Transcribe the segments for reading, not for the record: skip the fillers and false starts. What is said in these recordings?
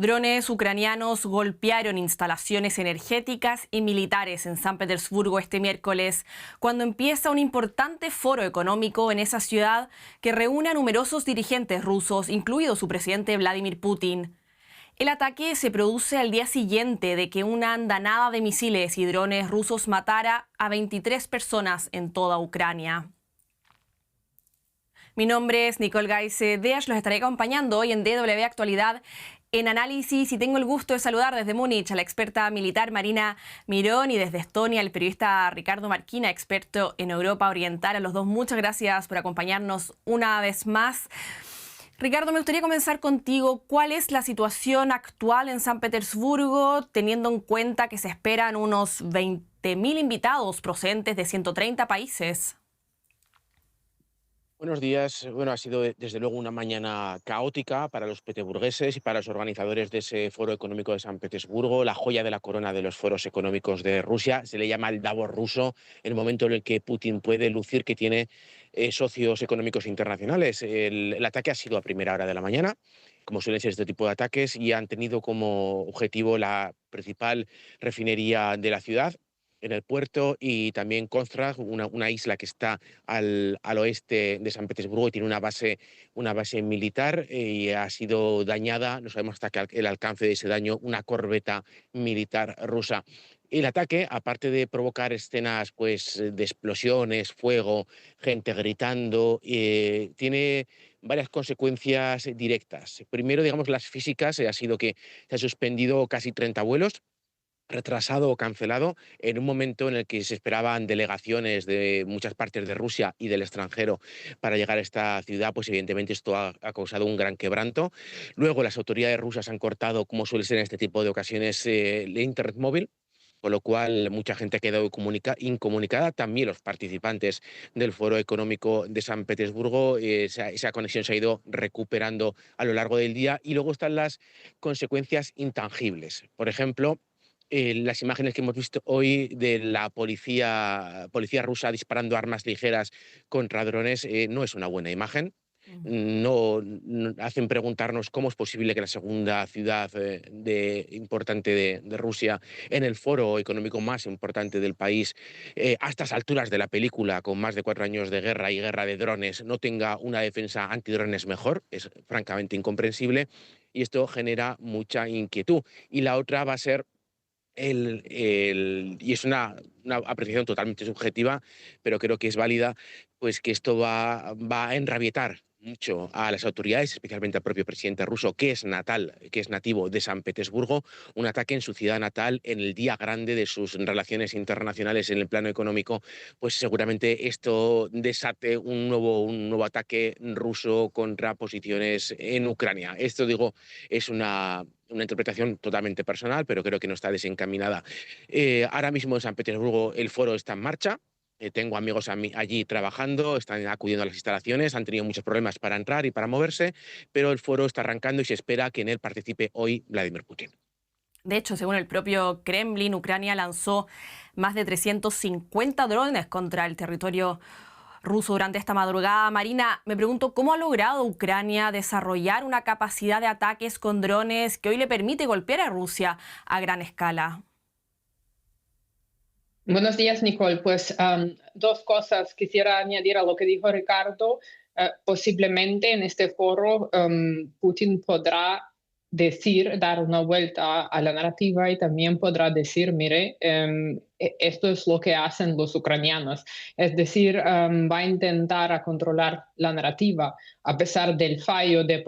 Drones ucranianos golpearon instalaciones energéticas y militares en San Petersburgo este miércoles, cuando empieza un importante foro económico en esa ciudad que reúne a numerosos dirigentes rusos, incluido su presidente Vladimir Putin. El ataque se produce al día siguiente de que una andanada de misiles y drones rusos matara a 23 personas en toda Ucrania. Mi nombre es Nicole Gaise Deas, los estaré acompañando hoy en DW Actualidad en análisis y tengo el gusto de saludar desde Múnich a la experta militar Marina Mirón y desde Estonia al periodista Ricardo Marquina, experto en Europa Oriental. A los dos, muchas gracias por acompañarnos una vez más. Ricardo, me gustaría comenzar contigo. ¿Cuál es la situación actual en San Petersburgo, teniendo en cuenta que se esperan unos 20.000 invitados procedentes de 130 países? Buenos días. Bueno, ha sido desde luego una mañana caótica para los peteburgueses y para los organizadores de ese foro económico de San Petersburgo, la joya de la corona de los foros económicos de Rusia. Se le llama el Davos ruso, el momento en el que Putin puede lucir que tiene socios económicos internacionales. El ataque ha sido a primera hora de la mañana, como suelen ser este tipo de ataques, y han tenido como objetivo la principal refinería de la ciudad, en el puerto, y también Kostrad, una isla que está al oeste de San Petersburgo y tiene una base militar, y ha sido dañada, no sabemos hasta el alcance de ese daño, una corbeta militar rusa. El ataque, aparte de provocar escenas pues, de explosiones, fuego, gente gritando, tiene varias consecuencias directas. Primero, digamos, las físicas, ha sido que se han suspendido casi 30 vuelos, retrasado o cancelado en un momento en el que se esperaban delegaciones de muchas partes de Rusia y del extranjero para llegar a esta ciudad. Pues evidentemente esto ha causado un gran quebranto. Luego las autoridades rusas han cortado, como suele ser en este tipo de ocasiones, el internet móvil, con lo cual mucha gente ha quedado incomunicada. También los participantes del Foro Económico de San Petersburgo, esa conexión se ha ido recuperando a lo largo del día. Y luego están las consecuencias intangibles. Por ejemplo, las imágenes que hemos visto hoy de la policía rusa disparando armas ligeras contra drones, no es una buena imagen. Hacen preguntarnos cómo es posible que la segunda ciudad importante de Rusia, en el foro económico más importante del país, a estas alturas de la película, con más de 4 años de guerra y guerra de drones, no tenga una defensa antidrones mejor. Es francamente incomprensible y esto genera mucha inquietud. Y la otra va a ser y es una apreciación totalmente subjetiva, pero creo que es válida, pues que esto va a enrabietar mucho a las autoridades, especialmente al propio presidente ruso, que es nativo de San Petersburgo. Un ataque en su ciudad natal, en el día grande de sus relaciones internacionales en el plano económico, pues seguramente esto desate un nuevo ataque ruso contra posiciones en Ucrania. Esto, digo, es una interpretación totalmente personal, pero creo que no está desencaminada. Ahora mismo en San Petersburgo el foro está en marcha. Tengo amigos allí trabajando, están acudiendo a las instalaciones, han tenido muchos problemas para entrar y para moverse, pero el foro está arrancando y se espera que en él participe hoy Vladimir Putin. De hecho, según el propio Kremlin, Ucrania lanzó más de 350 drones contra el territorio ruso durante esta madrugada. Marina, me pregunto cómo ha logrado Ucrania desarrollar una capacidad de ataques con drones que hoy le permite golpear a Rusia a gran escala. Buenos días, Nicole. Pues dos cosas quisiera añadir a lo que dijo Ricardo. Posiblemente en este foro Putin podrá dar una vuelta a la narrativa y también podrá decir, mire, esto es lo que hacen los ucranianos. Es decir, va a intentar a controlar la narrativa a pesar del fallo de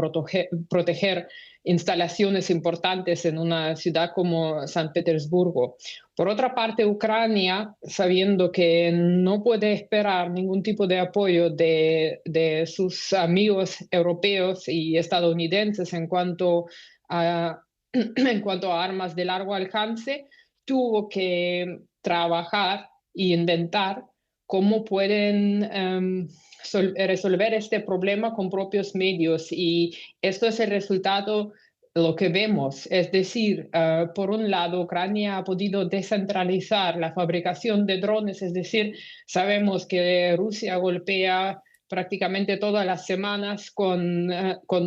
proteger instalaciones importantes en una ciudad como San Petersburgo. Por otra parte, Ucrania, sabiendo que no puede esperar ningún tipo de apoyo de sus amigos europeos y estadounidenses en cuanto a, en cuanto a armas de largo alcance, tuvo que trabajar e intentar cómo pueden resolver este problema con propios medios. Y esto es el resultado, lo que vemos. Es decir, por un lado, Ucrania ha podido descentralizar la fabricación de drones, es decir, sabemos que Rusia golpea prácticamente todas las semanas con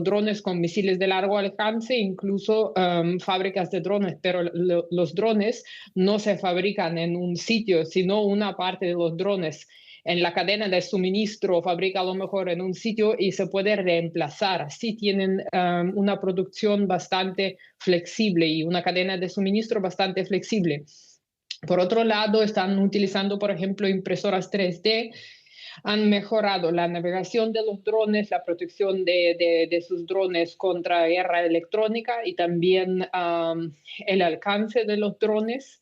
drones, con misiles de largo alcance, incluso fábricas de drones, pero los drones no se fabrican en un sitio, sino una parte de los drones en la cadena de suministro fabrica a lo mejor en un sitio y se puede reemplazar. Así tienen una producción bastante flexible y una cadena de suministro bastante flexible. Por otro lado, están utilizando, por ejemplo, impresoras 3D. Han mejorado la navegación de los drones, la protección de sus drones contra guerra electrónica y también el alcance de los drones.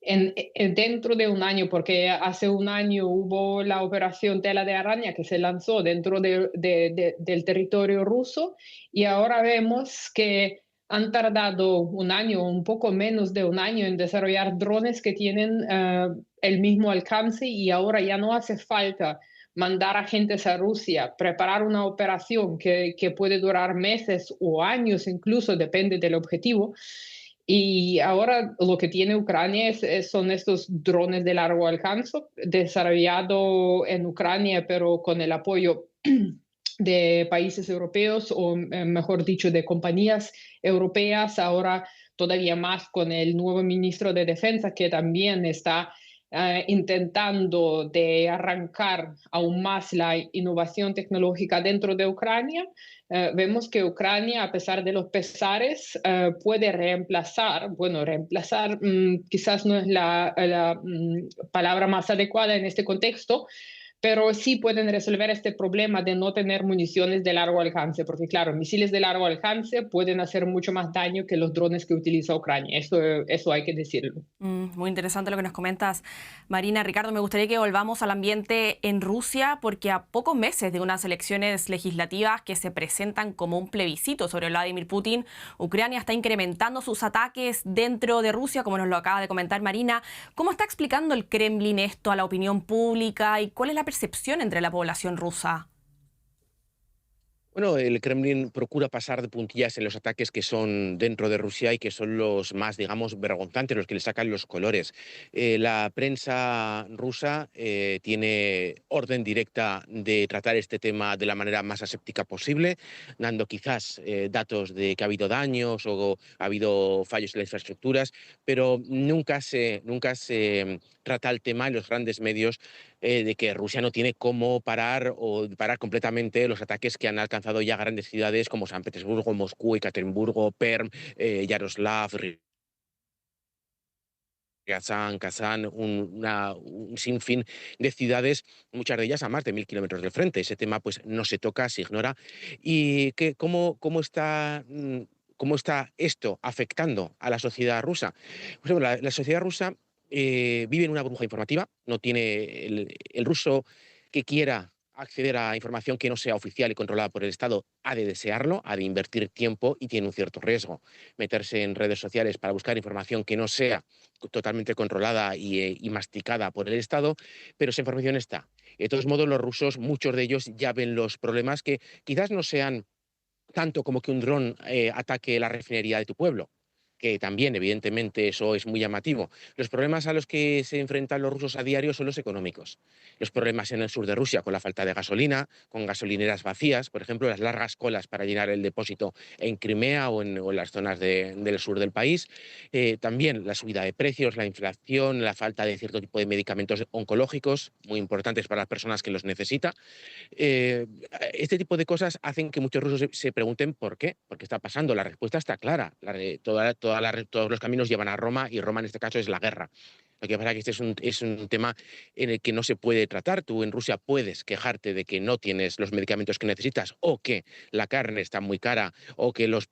Dentro de un año, porque hace un año hubo la operación Tela de Araña que se lanzó dentro del territorio ruso y ahora vemos que han tardado un año, un poco menos de un año en desarrollar drones que tienen el mismo alcance y ahora ya no hace falta mandar agentes a Rusia, preparar una operación que puede durar meses o años incluso, depende del objetivo. Y ahora lo que tiene Ucrania son estos drones de largo alcance desarrollados en Ucrania, pero con el apoyo de países europeos o, mejor dicho, de compañías europeas, ahora todavía más con el nuevo ministro de Defensa que también está intentando de arrancar aún más la innovación tecnológica dentro de Ucrania. Vemos que Ucrania, a pesar de los pesares, puede reemplazar quizás no es la palabra más adecuada en este contexto, pero sí pueden resolver este problema de no tener municiones de largo alcance, porque claro, misiles de largo alcance pueden hacer mucho más daño que los drones que utiliza Ucrania, eso hay que decirlo. Muy interesante lo que nos comentas, Marina. Ricardo, me gustaría que volvamos al ambiente en Rusia, porque a pocos meses de unas elecciones legislativas que se presentan como un plebiscito sobre Vladimir Putin, Ucrania está incrementando sus ataques dentro de Rusia, como nos lo acaba de comentar Marina. ¿Cómo está explicando el Kremlin esto a la opinión pública y cuál es la percepción entre la población rusa? Bueno, el Kremlin procura pasar de puntillas en los ataques que son dentro de Rusia y que son los más, digamos, vergonzantes, los que le sacan los colores. La prensa rusa tiene orden directa de tratar este tema de la manera más aséptica posible, dando quizás datos de que ha habido daños o ha habido fallos en las infraestructuras, pero nunca se trata el tema en los grandes medios de que Rusia no tiene cómo parar o parar completamente los ataques que han alcanzado ya grandes ciudades como San Petersburgo, Moscú, Ekaterimburgo, Perm, Yaroslav, Kazán, un sinfín de ciudades, muchas de ellas a más de 1000 kilómetros del frente. Ese tema pues no se toca, se ignora. ¿Y cómo está esto afectando a la sociedad rusa? Pues, bueno, la sociedad rusa vive en una burbuja informativa, no tiene el ruso que quiera acceder a información que no sea oficial y controlada por el Estado ha de desearlo, ha de invertir tiempo y tiene un cierto riesgo. Meterse en redes sociales para buscar información que no sea totalmente controlada y masticada por el Estado, pero esa información está. De todos modos, los rusos, muchos de ellos ya ven los problemas que quizás no sean tanto como que un dron ataque la refinería de tu pueblo, que también, evidentemente, eso es muy llamativo. Los problemas a los que se enfrentan los rusos a diario son los económicos. Los problemas en el sur de Rusia, con la falta de gasolina, con gasolineras vacías, por ejemplo, las largas colas para llenar el depósito en Crimea o en las zonas del sur del país. También la subida de precios, la inflación, la falta de cierto tipo de medicamentos oncológicos, muy importantes para las personas que los necesitan. Este tipo de cosas hacen que muchos rusos se pregunten por qué está pasando. La respuesta está clara. Todos los caminos llevan a Roma y Roma en este caso es la guerra. Lo que pasa es que este es un tema en el que no se puede tratar. Tú en Rusia puedes quejarte de que no tienes los medicamentos que necesitas o que la carne está muy cara o que los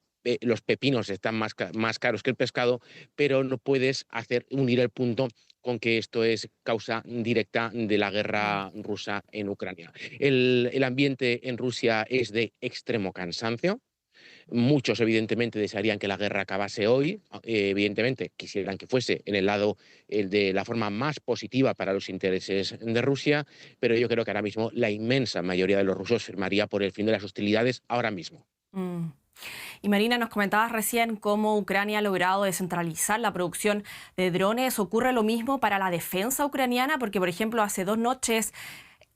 pepinos están más caros que el pescado, pero no puedes unir el punto con que esto es causa directa de la guerra rusa en Ucrania. El ambiente en Rusia es de extremo cansancio. Muchos, evidentemente, desearían que la guerra acabase hoy. Evidentemente, quisieran que fuese en el lado de la forma más positiva para los intereses de Rusia, pero yo creo que ahora mismo la inmensa mayoría de los rusos firmaría por el fin de las hostilidades ahora mismo. Y Marina, nos comentabas recién cómo Ucrania ha logrado descentralizar la producción de drones. ¿Ocurre lo mismo para la defensa ucraniana? Porque, por ejemplo, hace 2 noches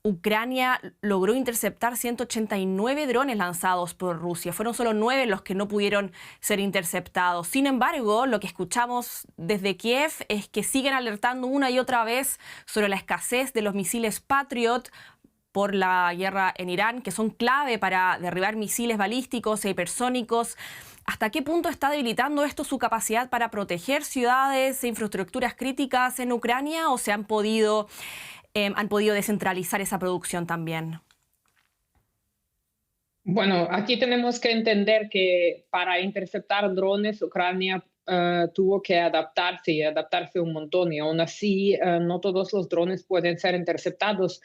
Ucrania logró interceptar 189 drones lanzados por Rusia. Fueron solo 9 los que no pudieron ser interceptados. Sin embargo, lo que escuchamos desde Kiev es que siguen alertando una y otra vez sobre la escasez de los misiles Patriot por la guerra en Irán, que son clave para derribar misiles balísticos e hipersónicos. ¿Hasta qué punto está debilitando esto su capacidad para proteger ciudades e infraestructuras críticas en Ucrania, o se han podido descentralizar esa producción también? Bueno, aquí tenemos que entender que para interceptar drones, Ucrania tuvo que adaptarse y adaptarse un montón, y aún así no todos los drones pueden ser interceptados.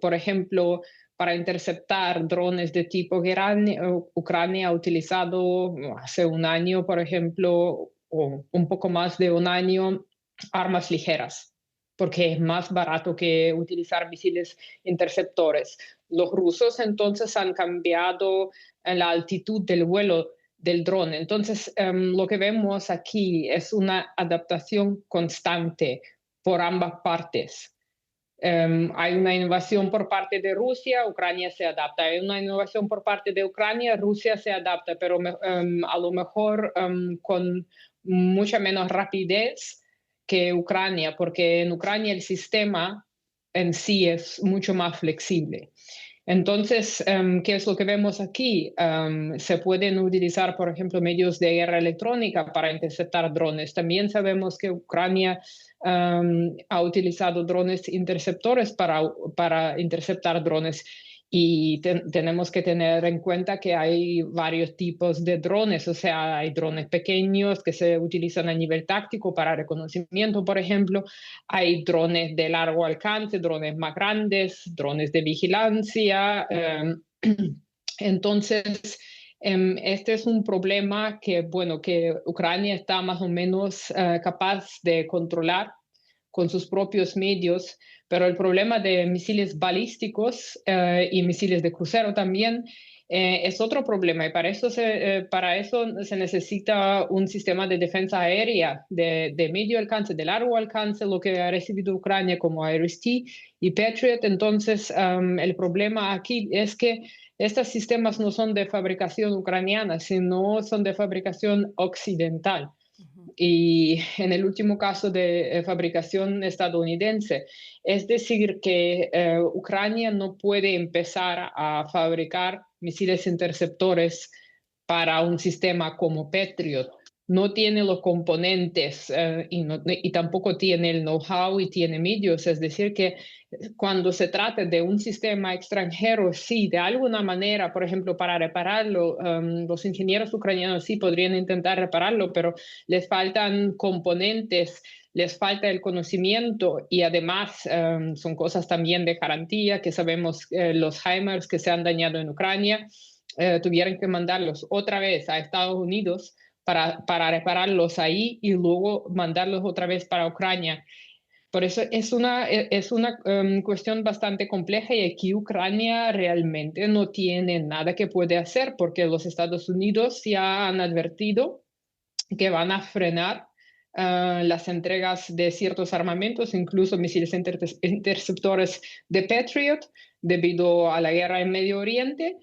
Por ejemplo, para interceptar drones de tipo Ucrania, Ucrania ha utilizado hace un año, por ejemplo, o un poco más de un año, armas ligeras, porque es más barato que utilizar misiles interceptores. Los rusos entonces han cambiado la altitud del vuelo del dron. Entonces, lo que vemos aquí es una adaptación constante por ambas partes. Hay una innovación por parte de Rusia, Ucrania se adapta. Hay una innovación por parte de Ucrania, Rusia se adapta, pero a lo mejor con mucha menos rapidez que Ucrania, porque en Ucrania el sistema en sí es mucho más flexible. Entonces, ¿qué es lo que vemos aquí? Se pueden utilizar, por ejemplo, medios de guerra electrónica para interceptar drones. También sabemos que Ucrania ha utilizado drones interceptores para interceptar drones. Y tenemos que tener en cuenta que hay varios tipos de drones, o sea, hay drones pequeños que se utilizan a nivel táctico para reconocimiento, por ejemplo, hay drones de largo alcance, drones más grandes, drones de vigilancia. Entonces, este es un problema que, bueno, que Ucrania está más o menos capaz de controlar con sus propios medios, pero el problema de misiles balísticos y misiles de crucero también es otro problema, y para eso se necesita un sistema de defensa aérea de medio alcance, de largo alcance, lo que ha recibido Ucrania como IRIS-T y Patriot. Entonces, el problema aquí es que estos sistemas no son de fabricación ucraniana, sino son de fabricación occidental. Y en el último caso de fabricación estadounidense. Es decir, que Ucrania no puede empezar a fabricar misiles interceptores para un sistema como Patriot. No tiene los componentes y tampoco tiene el know-how y tiene medios. Es decir, que cuando se trata de un sistema extranjero, sí, de alguna manera, por ejemplo, para repararlo, los ingenieros ucranianos sí podrían intentar repararlo, pero les faltan componentes, les falta el conocimiento, y además son cosas también de garantía, que sabemos los HIMARS que se han dañado en Ucrania, tuvieron que mandarlos otra vez a Estados Unidos para repararlos ahí y luego mandarlos otra vez para Ucrania. Por eso es una cuestión bastante compleja, y aquí Ucrania realmente no tiene nada que puede hacer, porque los Estados Unidos ya han advertido que van a frenar las entregas de ciertos armamentos, incluso misiles interceptores de Patriot, debido a la guerra en Medio Oriente.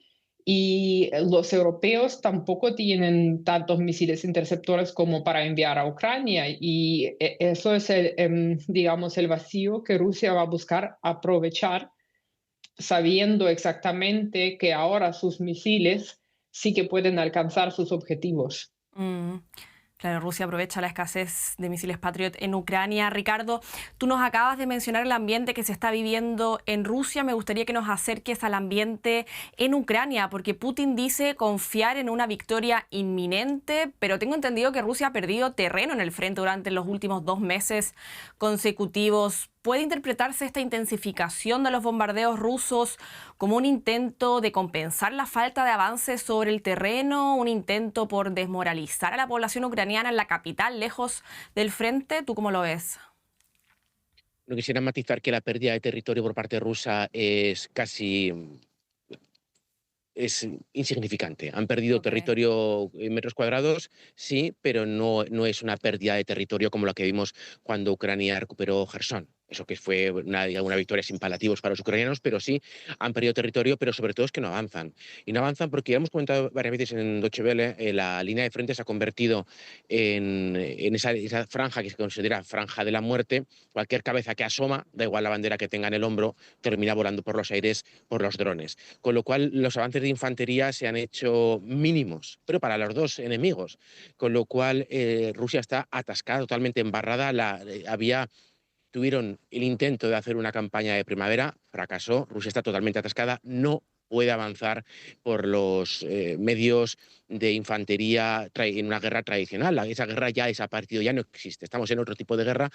Y los europeos tampoco tienen tantos misiles interceptores como para enviar a Ucrania. Y eso es, digamos, el vacío que Rusia va a buscar aprovechar, sabiendo exactamente que ahora sus misiles sí que pueden alcanzar sus objetivos. Claro, Rusia aprovecha la escasez de misiles Patriot en Ucrania. Ricardo, tú nos acabas de mencionar el ambiente que se está viviendo en Rusia. Me gustaría que nos acerques al ambiente en Ucrania, porque Putin dice confiar en una victoria inminente, pero tengo entendido que Rusia ha perdido terreno en el frente durante los últimos 2 meses consecutivos. ¿Puede interpretarse esta intensificación de los bombardeos rusos como un intento de compensar la falta de avances sobre el terreno, un intento por desmoralizar a la población ucraniana en la capital, lejos del frente? ¿Tú cómo lo ves? No quisiera matizar que la pérdida de territorio por parte rusa es insignificante. Han perdido territorio en metros cuadrados, sí, pero no es una pérdida de territorio como la que vimos cuando Ucrania recuperó Jersón. eso que fue una victoria sin paliativos para los ucranianos, pero sí han perdido territorio, pero sobre todo es que no avanzan. Y no avanzan porque ya hemos comentado varias veces en Deutsche Welle, la línea de frente se ha convertido en esa franja que se considera franja de la muerte. Cualquier cabeza que asoma, da igual la bandera que tenga en el hombro, termina volando por los aires por los drones. Con lo cual los avances de infantería se han hecho mínimos, pero para los dos enemigos. Con lo cual Rusia está atascada, totalmente embarrada. Tuvieron el intento de hacer una campaña de primavera, fracasó, Rusia está totalmente atascada, no puede avanzar por los medios de infantería en una guerra tradicional. Esa guerra ya desaparecido, ya no existe. Estamos en otro tipo de guerra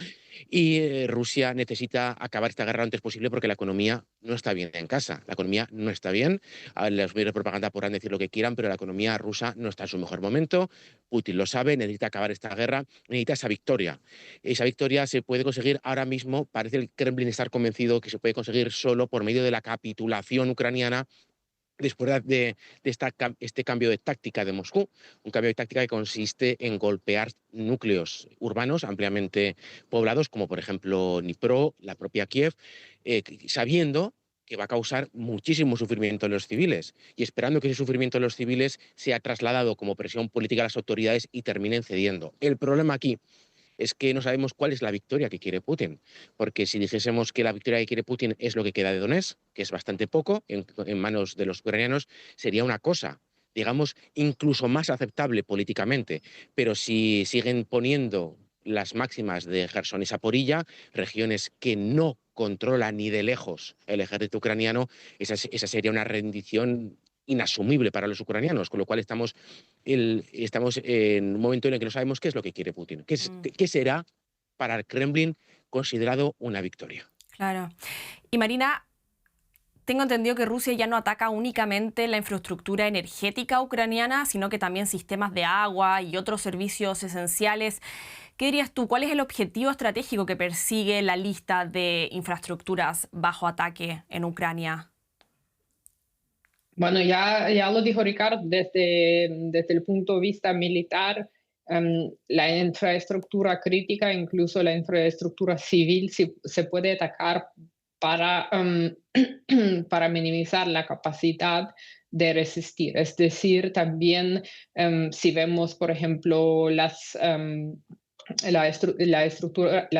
y Rusia necesita acabar esta guerra lo antes posible porque la economía no está bien en casa. La economía no está bien. Los medios de propaganda podrán decir lo que quieran, pero la economía rusa no está en su mejor momento. Putin lo sabe, necesita acabar esta guerra, necesita esa victoria. Esa victoria se puede conseguir ahora mismo, parece el Kremlin estar convencido que se puede conseguir solo por medio de la capitulación ucraniana después de este cambio de táctica de Moscú, un cambio de táctica que consiste en golpear núcleos urbanos ampliamente poblados, como por ejemplo Dnipro, la propia Kiev, sabiendo que va a causar muchísimo sufrimiento en los civiles y esperando que ese sufrimiento en los civiles sea trasladado como presión política a las autoridades y terminen cediendo. El problema aquí es que no sabemos cuál es la victoria que quiere Putin, porque si dijésemos que la victoria que quiere Putin es lo que queda de Donetsk, que es bastante poco en manos de los ucranianos, sería una cosa, digamos, incluso más aceptable políticamente, pero si siguen poniendo las máximas de Gerson y Zaporilla, regiones que no controla ni de lejos el ejército ucraniano, esa sería una rendición inasumible para los ucranianos, con lo cual estamos en un momento en el que no sabemos qué es lo que quiere Putin, qué será para el Kremlin considerado una victoria. Claro. Y Marina, tengo entendido que Rusia ya no ataca únicamente la infraestructura energética ucraniana, sino que también sistemas de agua y otros servicios esenciales. ¿Qué dirías tú? ¿Cuál es el objetivo estratégico que persigue la lista de infraestructuras bajo ataque en Ucrania? Bueno, ya lo dijo Ricardo, desde el punto de vista militar, la infraestructura crítica, incluso la infraestructura civil, se puede atacar para, para minimizar la capacidad de resistir. Es decir, también si vemos, por ejemplo, la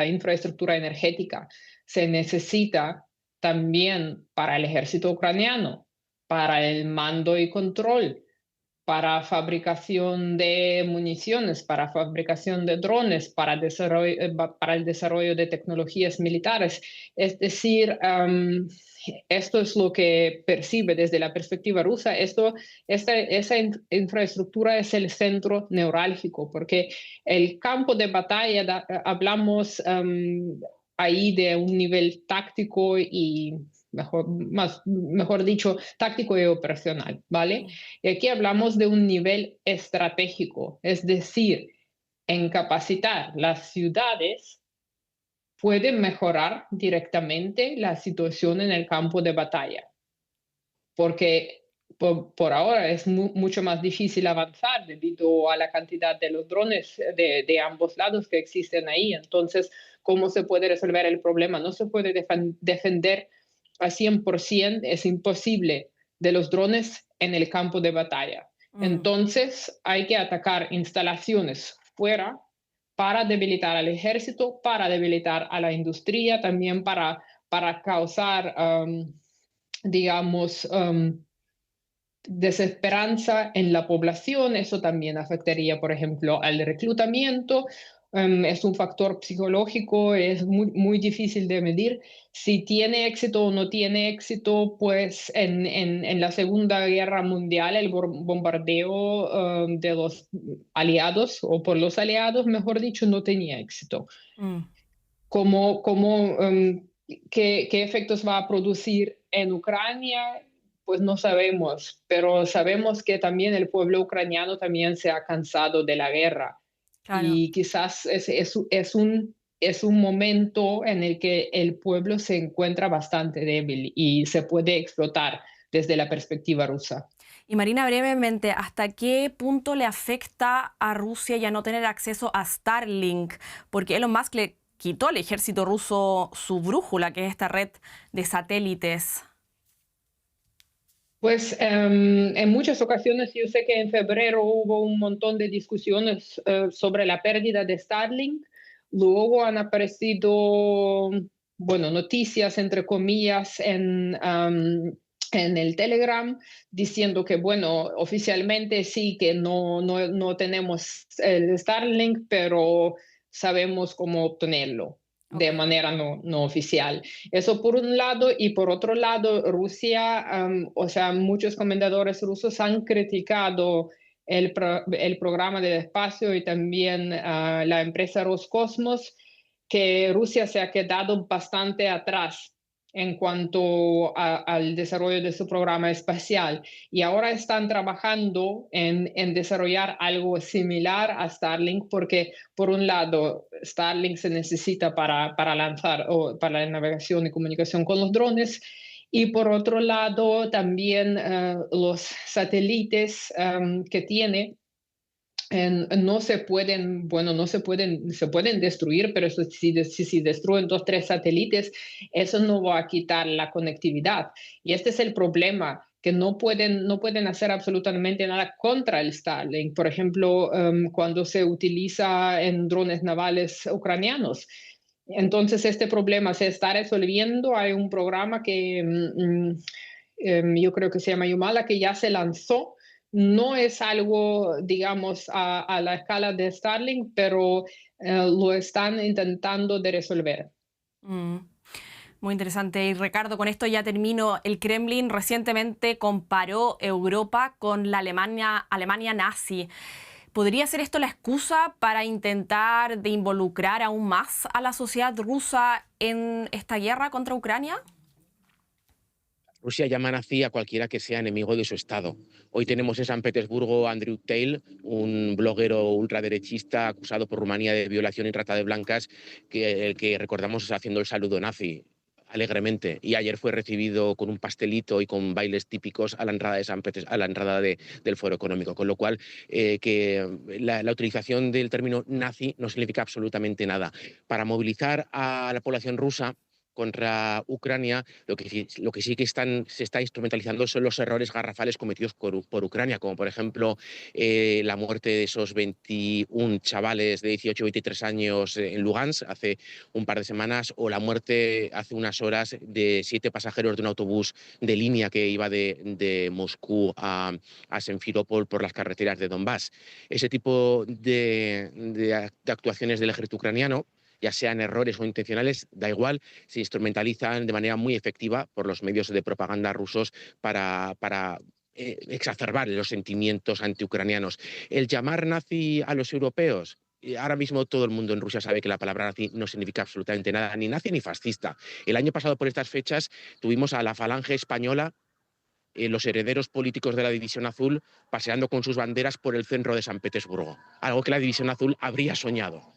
infraestructura energética, se necesita también para el ejército ucraniano, para el mando y control, para fabricación de municiones, para fabricación de drones, para el desarrollo de tecnologías militares. Es decir, esto es lo que percibe desde la perspectiva rusa. Esa infraestructura es el centro neurálgico, porque el campo de batalla, hablamos ahí de un nivel táctico y mejor dicho, táctico y operacional, ¿vale? Y aquí hablamos de un nivel estratégico, es decir, en capacitar las ciudades puede mejorar directamente la situación en el campo de batalla, porque por ahora es mucho más difícil avanzar debido a la cantidad de los drones de ambos lados que existen ahí. Entonces, ¿cómo se puede resolver el problema? No se puede defender al 100%, es imposible, de los drones en el campo de batalla. Entonces, hay que atacar instalaciones fuera para debilitar al ejército, para debilitar a la industria, también para causar, digamos, desesperanza en la población. Eso también afectaría, por ejemplo, al reclutamiento. Es un factor psicológico, es muy difícil de medir. Si tiene éxito o no tiene éxito, pues en la Segunda Guerra Mundial el bombardeo de los aliados, o por los aliados, mejor dicho, no tenía éxito. ¿Qué efectos va a producir en Ucrania? Pues no sabemos, pero sabemos que también el pueblo ucraniano también se ha cansado de la guerra. Claro. Y quizás es un momento en el que el pueblo se encuentra bastante débil y se puede explotar desde la perspectiva rusa. Y Marina, brevemente, ¿hasta qué punto le afecta a Rusia ya no tener acceso a Starlink? Porque Elon Musk le quitó el ejército ruso su brújula, que es esta red de satélites. Pues en muchas ocasiones yo sé que en febrero hubo un montón de discusiones sobre la pérdida de Starlink. Luego han aparecido, bueno, noticias, entre comillas, en el Telegram, diciendo que, bueno, oficialmente sí que no tenemos el Starlink, pero sabemos cómo obtenerlo de Okay. manera no oficial. Eso por un lado, y por otro lado, Rusia, o sea, muchos comentadores rusos han criticado el programa del espacio y también la empresa Roscosmos, que Rusia se ha quedado bastante atrás en cuanto al desarrollo de su programa espacial. Y ahora están trabajando en desarrollar algo similar a Starlink, porque por un lado, Starlink se necesita para lanzar o para la navegación y comunicación con los drones. Y por otro lado, también los satélites que tiene no se pueden, bueno, se pueden destruir, pero eso, si destruyen 2, 3 satélites, eso no va a quitar la conectividad. Y este es el problema, que no pueden hacer absolutamente nada contra el Starlink. Por ejemplo, cuando se utiliza en drones navales ucranianos. Entonces, este problema se está resolviendo. Hay un programa que yo creo que se llama Yumala, que ya se lanzó. No es algo, digamos, a la escala de Starlink, pero lo están intentando de resolver. Mm. Muy interesante. Y Ricardo, con esto ya termino. El Kremlin recientemente comparó Europa con la Alemania nazi. ¿Podría ser esto la excusa para intentar de involucrar aún más a la sociedad rusa en esta guerra contra Ucrania? Rusia llama nazi a cualquiera que sea enemigo de su Estado. Hoy tenemos en San Petersburgo a Andrew Tate, un bloguero ultraderechista acusado por Rumanía de violación y trata de blancas, el que recordamos haciendo el saludo nazi alegremente, y ayer fue recibido con un pastelito y con bailes típicos a la entrada de a la entrada del Foro Económico, con lo cual que la utilización del término nazi no significa absolutamente nada. Para movilizar a la población rusa contra Ucrania, lo que sí que se está instrumentalizando son los errores garrafales cometidos por Ucrania, como por ejemplo la muerte de esos 21 chavales de 18 23 años en Lugansk hace un par de semanas, o la muerte hace unas horas de 7 pasajeros de un autobús de línea que iba de Moscú a Simferópol por las carreteras de Donbass. Ese tipo de actuaciones del ejército ucraniano, ya sean errores o intencionales, da igual, se instrumentalizan de manera muy efectiva por los medios de propaganda rusos para exacerbar los sentimientos antiucranianos. El llamar nazi a los europeos, ahora mismo todo el mundo en Rusia sabe que la palabra nazi no significa absolutamente nada, ni nazi ni fascista. El año pasado, por estas fechas, tuvimos a la Falange Española, los herederos políticos de la División Azul, paseando con sus banderas por el centro de San Petersburgo, algo que la División Azul habría soñado,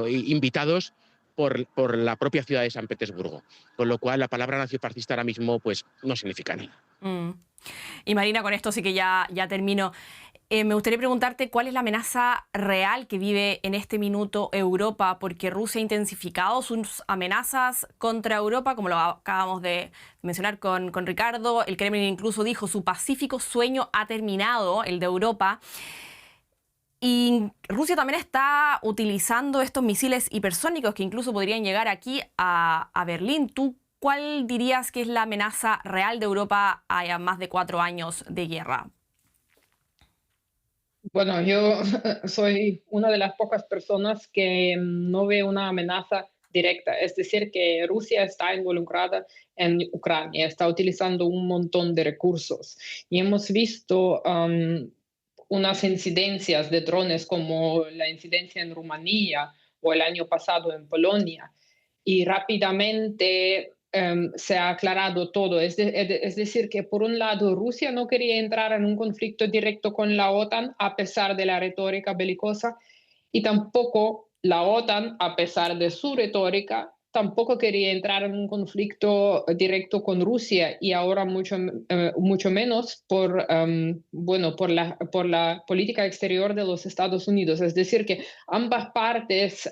invitados por la propia ciudad de San Petersburgo, con lo cual la palabra nazifascista ahora mismo pues, no significa nada. Mm. Y Marina, con esto sí que ya termino. Me gustaría preguntarte cuál es la amenaza real que vive en este minuto Europa, porque Rusia ha intensificado sus amenazas contra Europa, como lo acabamos de mencionar con Ricardo. El Kremlin incluso dijo su pacífico sueño ha terminado, el de Europa. Y Rusia también está utilizando estos misiles hipersónicos que incluso podrían llegar aquí a Berlín. ¿Tú cuál dirías que es la amenaza real de Europa a más de 4 años de guerra? Bueno, yo soy una de las pocas personas que no ve una amenaza directa, es decir, que Rusia está involucrada en Ucrania, está utilizando un montón de recursos. Y hemos visto unas incidencias de drones como la incidencia en Rumanía o el año pasado en Polonia. Y rápidamente se ha aclarado todo. Es decir, que por un lado Rusia no quería entrar en un conflicto directo con la OTAN a pesar de la retórica belicosa, y tampoco la OTAN, a pesar de su retórica, tampoco quería entrar en un conflicto directo con Rusia, y ahora mucho menos bueno, por la política exterior de los Estados Unidos. Es decir, que ambas partes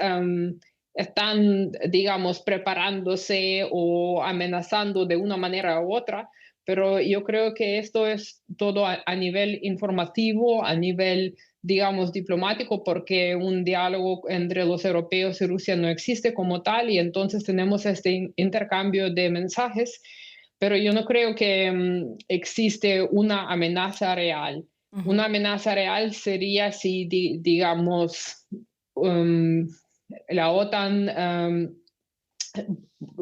están, digamos, preparándose o amenazando de una manera u otra, pero yo creo que esto es todo a nivel informativo, a nivel, digamos, diplomático, porque un diálogo entre los europeos y Rusia no existe como tal, y entonces tenemos este intercambio de mensajes, pero yo no creo que existe una amenaza real. Una amenaza real sería si, digamos, la OTAN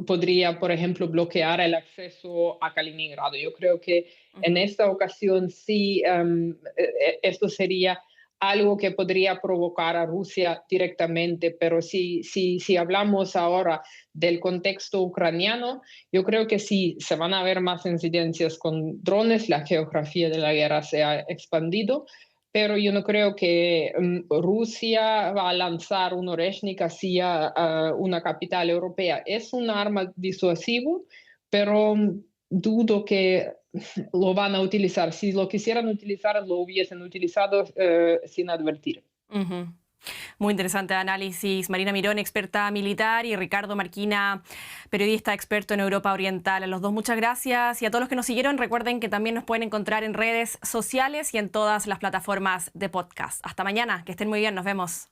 podría, por ejemplo, bloquear el acceso a Kaliningrado. Yo creo que en esta ocasión sí, esto sería algo que podría provocar a Rusia directamente, pero si hablamos ahora del contexto ucraniano, yo creo que sí, se van a ver más incidencias con drones, la geografía de la guerra se ha expandido, pero yo no creo que Rusia va a lanzar un Oreshnik hacia una capital europea. Es un arma disuasivo, pero dudo que lo van a utilizar. Si lo quisieran utilizar, lo hubiesen utilizado sin advertir. Muy interesante análisis. Marina Mirón, experta militar, y Ricardo Marquina, periodista experto en Europa Oriental. A los dos, muchas gracias. Y a todos los que nos siguieron, recuerden que también nos pueden encontrar en redes sociales y en todas las plataformas de podcast. Hasta mañana, que estén muy bien, nos vemos.